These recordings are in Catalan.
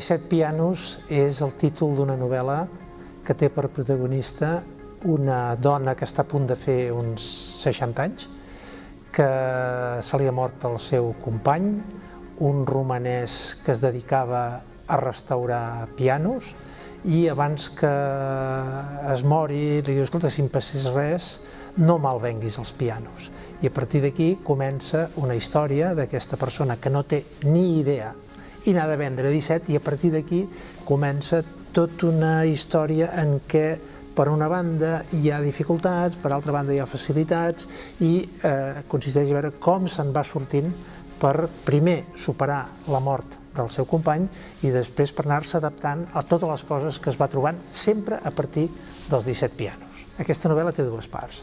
«17 pianos» és el títol d'una novel·la que té per protagonista una dona que està a punt de fer uns 60 anys, que se li ha mort el seu company, un romanès que es dedicava a restaurar pianos, i abans que es mori li diu: escolta, si em passés res, no malvenguis els pianos. I a partir d'aquí comença una història d'aquesta persona que no té ni idea i n'ha de vendre 17, i a partir d'aquí comença tota una història en què per una banda hi ha dificultats, per altra banda hi ha facilitats, i consisteix a veure com se'n va sortint per primer superar la mort del seu company i després per anar-se adaptant a totes les coses que es va trobant, sempre a partir dels 17 pianos. Aquesta novel·la té dues parts.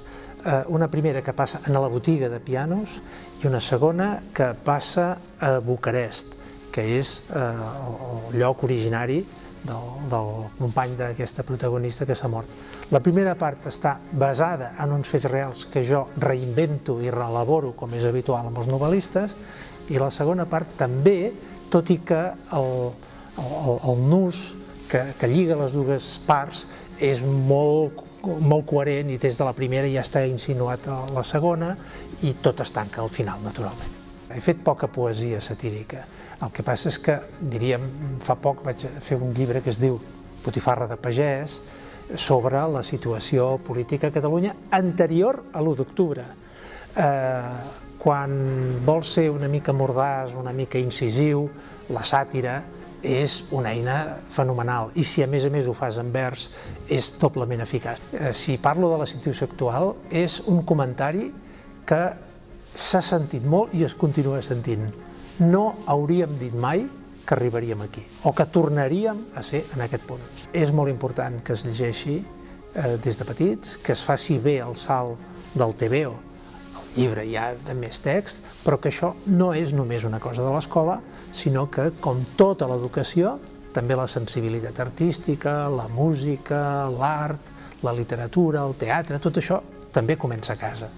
Una primera que passa a la botiga de pianos i una segona que passa a Bucarest, que és el lloc originari del company d'aquesta protagonista que s'ha mort. La primera part està basada en uns fets reals que jo reinvento i relaboro, com és habitual amb els novel·listes, i la segona part també, tot i que el nus que lliga les dues parts és molt coherent, i des de la primera ja està insinuat a la segona, i tot es tanca al final, naturalment. He fet poca poesia satírica. El que passa és que, diríem, fa poc vaig fer un llibre que es diu Botifarra de pagès, sobre la situació política a Catalunya anterior a l'1 d'octubre. Quan vols ser una mica mordaç, una mica incisiu, la sàtira és una eina fenomenal, i si a més ho fas en vers és doblement eficaç. Si parlo de la situació actual, és un comentari que s'ha sentit molt i es continua sentint. No hauríem dit mai que arribaríem aquí, o que tornaríem a ser en aquest punt. És molt important que es llegeixi des de petits, que es faci bé el salt del TVO, el llibre ja de més text, però que això no és només una cosa de l'escola, sinó que, com tota l'educació, també la sensibilitat artística, la música, l'art, la literatura, el teatre, tot això també comença a casa.